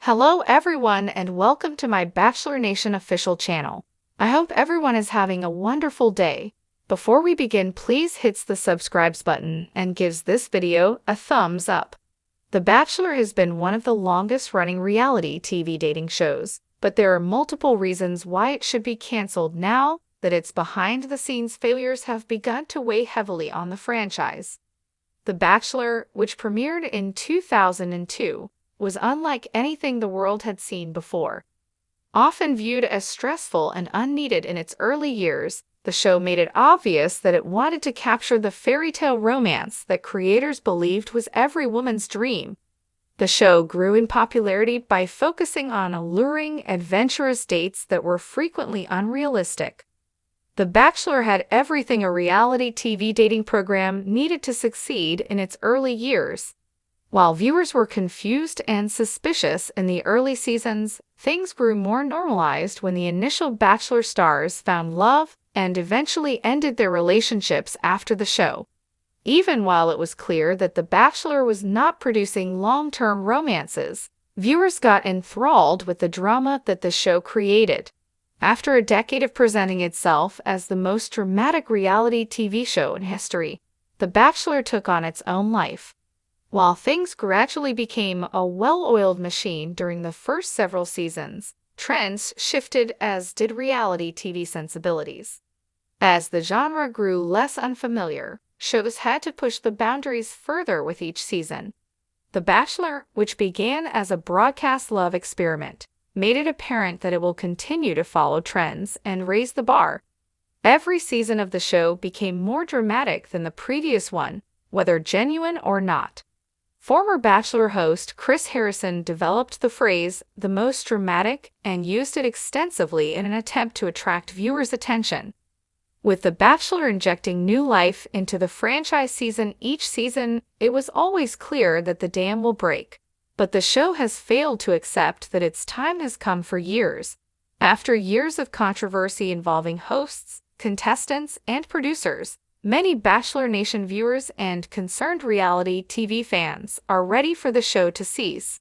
Hello everyone and welcome to my Bachelor Nation official channel. I hope everyone is having a wonderful day. Before we begin, please hit the subscribe button and gives this video a thumbs up. The Bachelor has been one of the longest running reality TV dating shows, but there are multiple reasons why it should be canceled now that its behind-the-scenes failures have begun to weigh heavily on the franchise. The Bachelor, which premiered in 2002, was unlike anything the world had seen before. Often viewed as stressful and unneeded in its early years, the show made it obvious that it wanted to capture the fairy tale romance that creators believed was every woman's dream. The show grew in popularity by focusing on alluring, adventurous dates that were frequently unrealistic. The Bachelor had everything a reality TV dating program needed to succeed in its early years. While viewers were confused and suspicious in the early seasons, things grew more normalized when the initial Bachelor stars found love and eventually ended their relationships after the show. Even while it was clear that The Bachelor was not producing long-term romances, viewers got enthralled with the drama that the show created. After a decade of presenting itself as the most dramatic reality TV show in history, The Bachelor took on its own life. While things gradually became a well-oiled machine during the first several seasons, trends shifted, as did reality TV sensibilities. As the genre grew less unfamiliar, shows had to push the boundaries further with each season. The Bachelor, which began as a broadcast love experiment, made it apparent that it will continue to follow trends and raise the bar. Every season of the show became more dramatic than the previous one, whether genuine or not. Former Bachelor host Chris Harrison developed the phrase "the most dramatic" and used it extensively in an attempt to attract viewers' attention. With The Bachelor injecting new life into the franchise each season, it was always clear that the dam will break. But the show has failed to accept that its time has come for years. After years of controversy involving hosts, contestants, and producers, many Bachelor Nation viewers and concerned reality TV fans are ready for the show to cease.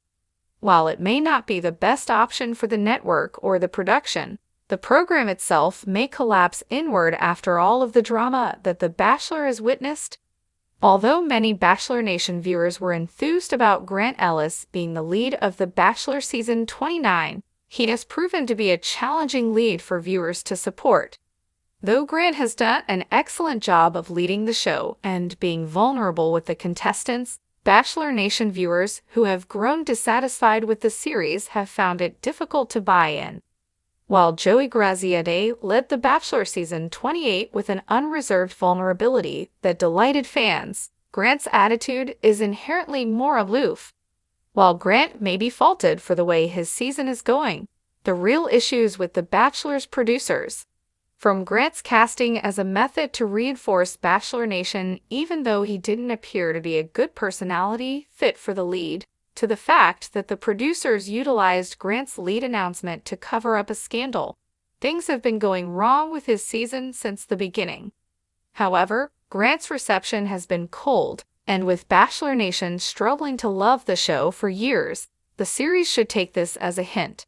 While it may not be the best option for the network or the production, the program itself may collapse inward after all of the drama that The Bachelor has witnessed. Although many Bachelor Nation viewers were enthused about Grant Ellis being the lead of The Bachelor Season 29, he has proven to be a challenging lead for viewers to support. Though Grant has done an excellent job of leading the show and being vulnerable with the contestants, Bachelor Nation viewers who have grown dissatisfied with the series have found it difficult to buy in. While Joey Graziadei led The Bachelor Season 28 with an unreserved vulnerability that delighted fans, Grant's attitude is inherently more aloof. While Grant may be faulted for the way his season is going, the real issue is with The Bachelor's producers. From Grant's casting as a method to reinforce Bachelor Nation, even though he didn't appear to be a good personality fit for the lead, to the fact that the producers utilized Grant's lead announcement to cover up a scandal, things have been going wrong with his season since the beginning. However, Grant's reception has been cold, and with Bachelor Nation struggling to love the show for years, the series should take this as a hint.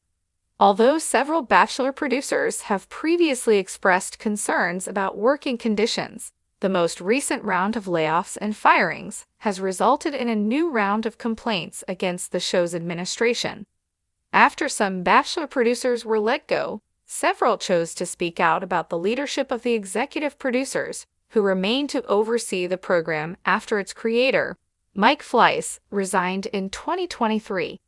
Although several Bachelor producers have previously expressed concerns about working conditions, the most recent round of layoffs and firings has resulted in a new round of complaints against the show's administration. After some Bachelor producers were let go, several chose to speak out about the leadership of the executive producers, who remain to oversee the program after its creator, Mike Fleiss, resigned in 2023.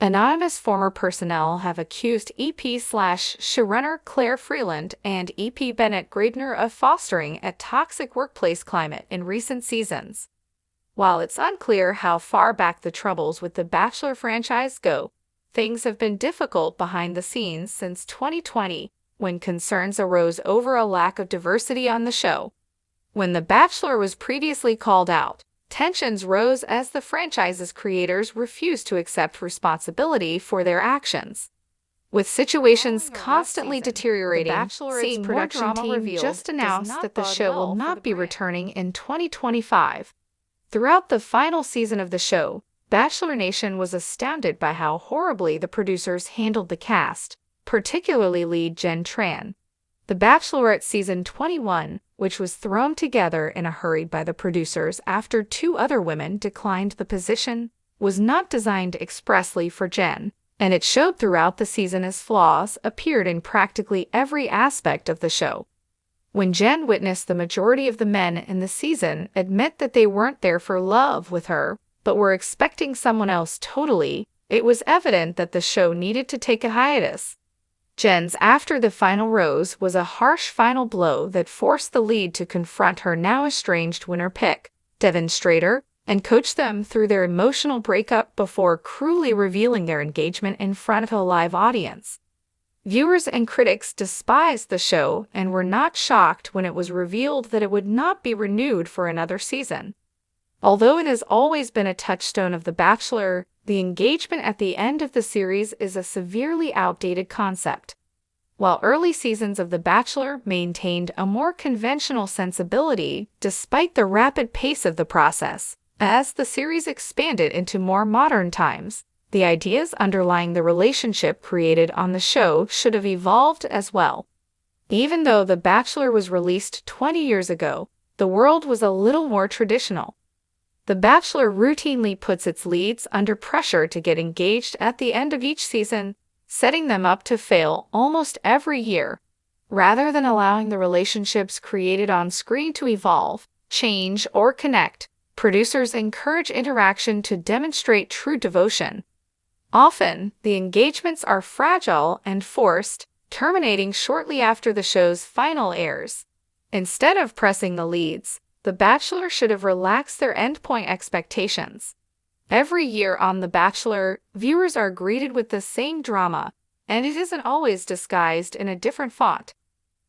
Anonymous former personnel have accused EP/showrunner Claire Freeland and EP Bennett Gradner of fostering a toxic workplace climate in recent seasons. While it's unclear how far back the troubles with the Bachelor franchise go, things have been difficult behind the scenes since 2020, when concerns arose over a lack of diversity on the show. When The Bachelor was previously called out, tensions rose as the franchise's creators refused to accept responsibility for their actions. With situations constantly deteriorating, seeing production team just announced that the show will not be returning in 2025. Throughout the final season of the show, Bachelor Nation was astounded by how horribly the producers handled the cast, particularly lead Jen Tran. The Bachelorette Season 21, which was thrown together in a hurry by the producers after two other women declined the position, was not designed expressly for Jen, and it showed throughout the season as flaws appeared in practically every aspect of the show. When Jen witnessed the majority of the men in the season admit that they weren't there for love with her, but were expecting someone else totally, it was evident that the show needed to take a hiatus. Jen's after the final rose was a harsh final blow that forced the lead to confront her now estranged winner pick, Devin Strader, and coach them through their emotional breakup before cruelly revealing their engagement in front of a live audience. Viewers and critics despised the show and were not shocked when it was revealed that it would not be renewed for another season. Although it has always been a touchstone of The Bachelor, the engagement at the end of the series is a severely outdated concept. While early seasons of The Bachelor maintained a more conventional sensibility despite the rapid pace of the process, as the series expanded into more modern times, the ideas underlying the relationship created on the show should have evolved as well. Even though The Bachelor was released 20 years ago, the world was a little more traditional. The Bachelor routinely puts its leads under pressure to get engaged at the end of each season, setting them up to fail almost every year. Rather than allowing the relationships created on screen to evolve, change, or connect, producers encourage interaction to demonstrate true devotion. Often, the engagements are fragile and forced, terminating shortly after the show's final airs. Instead of pressing the leads, The Bachelor should have relaxed their endpoint expectations. Every year on The Bachelor, viewers are greeted with the same drama, and it isn't always disguised in a different font.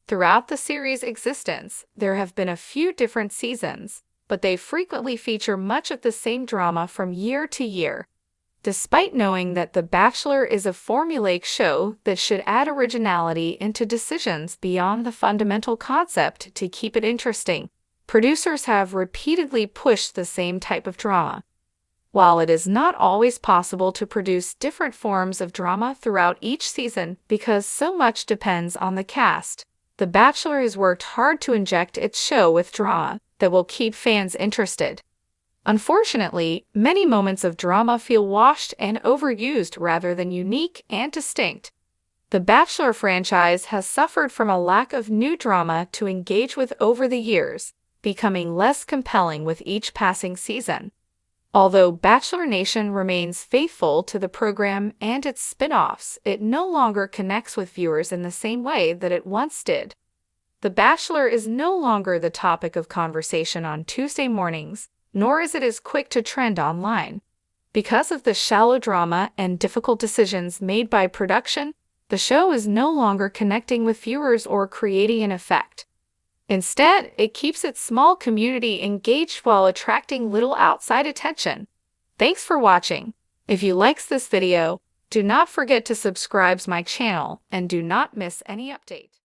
Throughout the series' existence, there have been a few different seasons, but they frequently feature much of the same drama from year to year. Despite knowing that The Bachelor is a formulaic show that should add originality into decisions beyond the fundamental concept to keep it interesting, producers have repeatedly pushed the same type of drama. While it is not always possible to produce different forms of drama throughout each season because so much depends on the cast, The Bachelor has worked hard to inject its show with drama that will keep fans interested. Unfortunately, many moments of drama feel washed and overused rather than unique and distinct. The Bachelor franchise has suffered from a lack of new drama to engage with over the years, becoming less compelling with each passing season. Although Bachelor Nation remains faithful to the program and its spin-offs, it no longer connects with viewers in the same way that it once did. The Bachelor is no longer the topic of conversation on Tuesday mornings, nor is it as quick to trend online. Because of the shallow drama and difficult decisions made by production, the show is no longer connecting with viewers or creating an effect. Instead, it keeps its small community engaged while attracting little outside attention. Thanks for watching. If you liked this video, do not forget to subscribe to my channel and do not miss any update.